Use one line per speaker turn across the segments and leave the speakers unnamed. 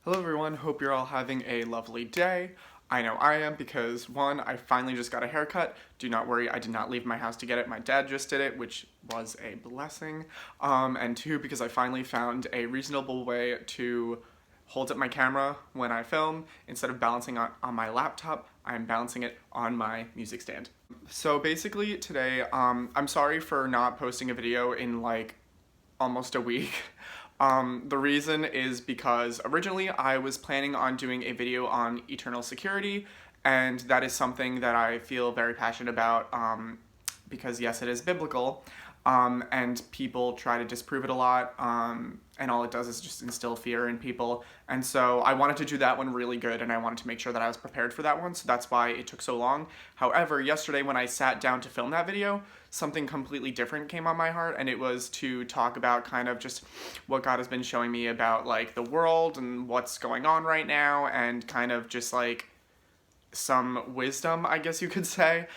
Hello everyone, hope you're all having a lovely day. I know I am because one, I finally just got a haircut. Do not worry, I did not leave my house to get it. My dad just did it, which was a blessing. And two, because I finally found a reasonable way to hold up my camera when I film. Instead of balancing on my laptop, I'm balancing it on my music stand. So basically today, I'm sorry for not posting a video in like almost a week. The reason is because originally I was planning on doing a video on eternal security, and that is something that I feel very passionate about because yes, it is biblical, and people try to disprove it a lot, and all it does is just instill fear in people. And so I wanted to do that one really good, and I wanted to make sure that I was prepared for that one, so that's why it took so long. However, yesterday when I sat down to film that video, something completely different came on my heart, and it was to talk about kind of just what God has been showing me about like the world and what's going on right now, and kind of just like some wisdom, I guess you could say.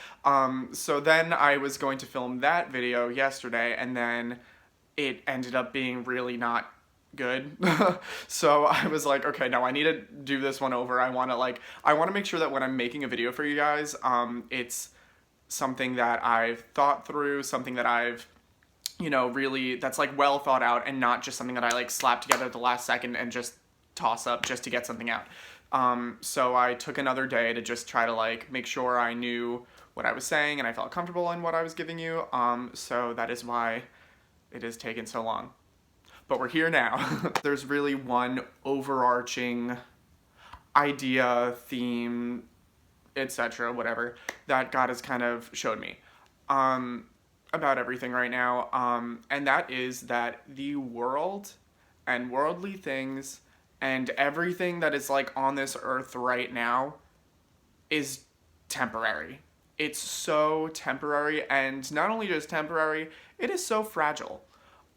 So then I was going to film that video yesterday, and then it ended up being really not good. So I was like, okay, no, I need to do this one over. I want to make sure that when I'm making a video for you guys, it's something that I've thought through, something that I've really that's like well thought out, and not just something that I like slap together at the last second and just toss up just to get something out. So I took another day to just try to like make sure I knew what I was saying and I felt comfortable in what I was giving you. So that is why it has taken so long. But we're here now. There's really one overarching idea, theme, etc., whatever, that God has kind of showed me about everything right now. And that is that the world and worldly things and everything that is like on this earth right now is temporary. It's so temporary, and not only just temporary, it is so fragile.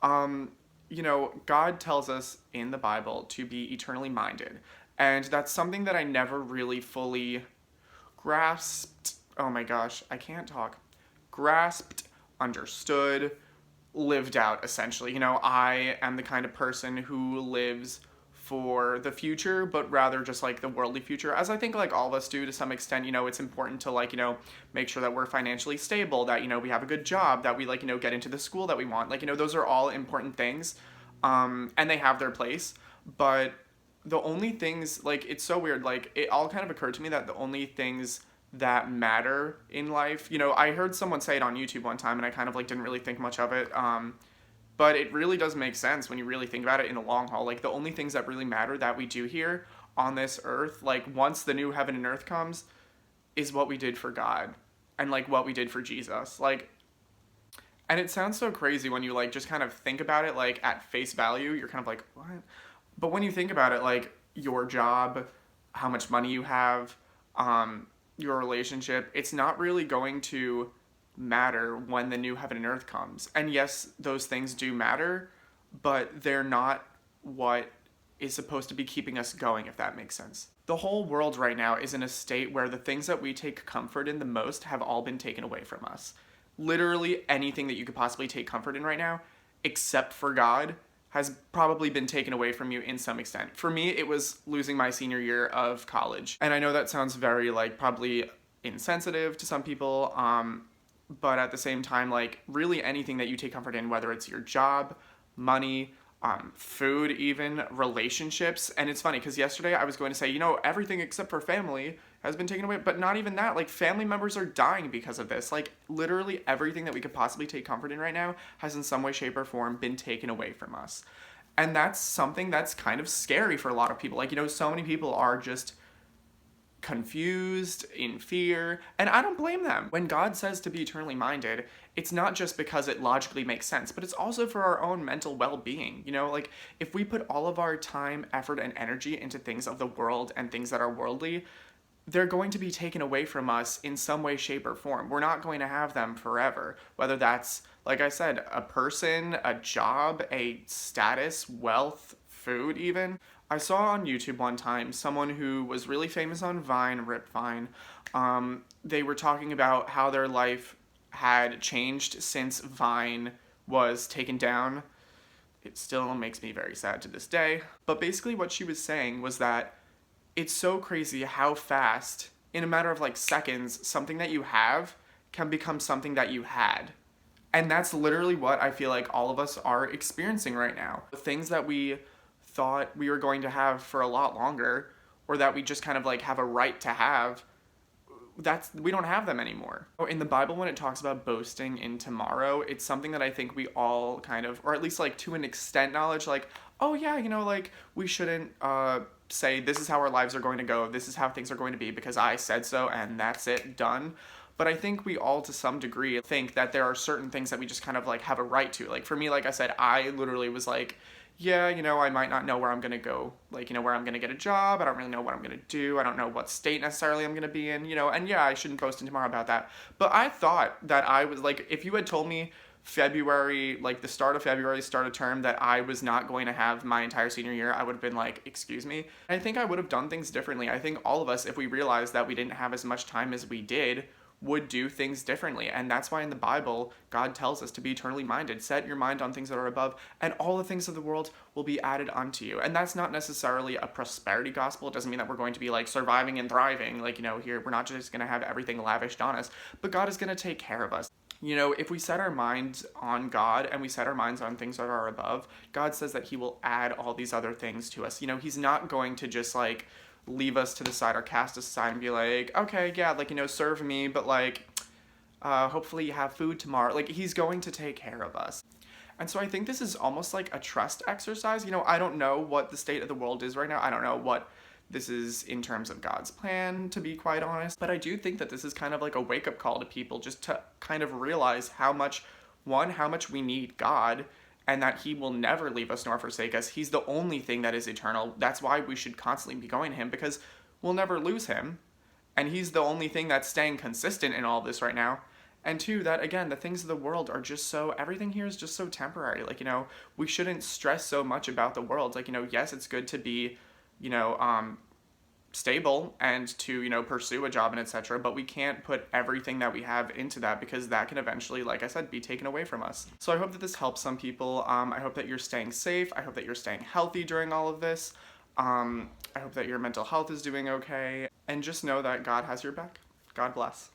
God tells us in the Bible to be eternally minded, and that's something that I never really fully grasped. Oh my gosh, I can't talk. Grasped, understood, lived out, essentially. I am the kind of person who lives for the future, but rather just like the worldly future, as I think like all of us do to some extent. It's important to like, make sure that we're financially stable, that, we have a good job, that we like, get into the school that we want. Like, those are all important things. And they have their place. But the only things, like, it's so weird, like, it all kind of occurred to me that the only things that matter in life, I heard someone say it on YouTube one time, and I kind of like didn't really think much of it. But it really does make sense when you really think about it in the long haul. Like, the only things that really matter that we do here on this earth, like, once the new heaven and earth comes, is what we did for God and, like, what we did for Jesus. Like, and it sounds so crazy when you, like, just kind of think about it, like, at face value. You're kind of like, what? But when you think about it, like, your job, how much money you have, your relationship, it's not really going to matter when the new heaven and earth comes. And yes, those things do matter, but they're not what is supposed to be keeping us going, if that makes sense. The whole world right now is in a state where the things that we take comfort in the most have all been taken away from us. Literally anything that you could possibly take comfort in right now, except for God, has probably been taken away from you in some extent. For me, it was losing my senior year of college. And I know that sounds very, like, probably insensitive to some people, but at the same time, like, really anything that you take comfort in, whether it's your job, money, food even, relationships. And it's funny, because yesterday I was going to say, everything except for family has been taken away, but not even that. Like, family members are dying because of this. Like, literally everything that we could possibly take comfort in right now has in some way, shape, or form been taken away from us. And that's something that's kind of scary for a lot of people. Like, so many people are just confused, in fear, and I don't blame them. When God says to be eternally minded, it's not just because it logically makes sense, but it's also for our own mental well-being. Like, if we put all of our time, effort, and energy into things of the world and things that are worldly, they're going to be taken away from us in some way, shape, or form. We're not going to have them forever. Whether that's, like I said, a person, a job, a status, wealth, food even. I saw on YouTube one time someone who was really famous on Vine, Rip Vine. They were talking about how their life had changed since Vine was taken down. it still makes me very sad to this day. But basically, what she was saying was that it's so crazy how fast, in a matter of like seconds, something that you have can become something that you had. And that's literally what I feel like all of us are experiencing right now. The things that we thought we were going to have for a lot longer, or that we just kind of like have a right to have, we don't have them anymore. In the Bible, when it talks about boasting in tomorrow, it's something that I think we all kind of, or at least like to an extent, knowledge, like, oh yeah, like we shouldn't say this is how our lives are going to go, this is how things are going to be because I said so and that's it, done. But I think we all, to some degree, think that there are certain things that we just kind of like have a right to. Like for me, like I said, I literally was like, yeah, I might not know where I'm gonna go, like, where I'm gonna get a job. I don't really know what I'm gonna do. I don't know what state necessarily I'm gonna be in, and yeah, I shouldn't boast in tomorrow about that. But I thought that I was like, if you had told me February, like the start of February, start of term, that I was not going to have my entire senior year, I would have been like, excuse me. I think I would have done things differently. I think all of us, if we realized that we didn't have as much time as we did, would do things differently. And that's why in the Bible, God tells us to be eternally minded. Set your mind on things that are above, and all the things of the world will be added unto you. And that's not necessarily a prosperity gospel. It doesn't mean that we're going to be like surviving and thriving. Like, here, we're not just going to have everything lavished on us, but God is going to take care of us. If we set our minds on God and we set our minds on things that are above, God says that he will add all these other things to us. He's not going to just like leave us to the side or cast us aside and be like, okay, yeah, like, serve me, but like, hopefully you have food tomorrow. Like, he's going to take care of us. And so I think this is almost like a trust exercise. I don't know what the state of the world is right now. I don't know what this is in terms of God's plan, to be quite honest. But I do think that this is kind of like a wake-up call to people, just to kind of realize how much we need God, and that he will never leave us nor forsake us. He's the only thing that is eternal. That's why we should constantly be going to him, because we'll never lose him. And he's the only thing that's staying consistent in all this right now. And two, that again, the things of the world are just everything here is just so temporary. Like, we shouldn't stress so much about the world. Like, yes, it's good to be, stable and to pursue a job and etc., but we can't put everything that we have into that, because that can eventually, like I said, be taken away from us. So I hope that this helps some people. I hope that you're staying safe. I hope that you're staying healthy during all of this. I hope that your mental health is doing okay, and just know that God has your back. God bless.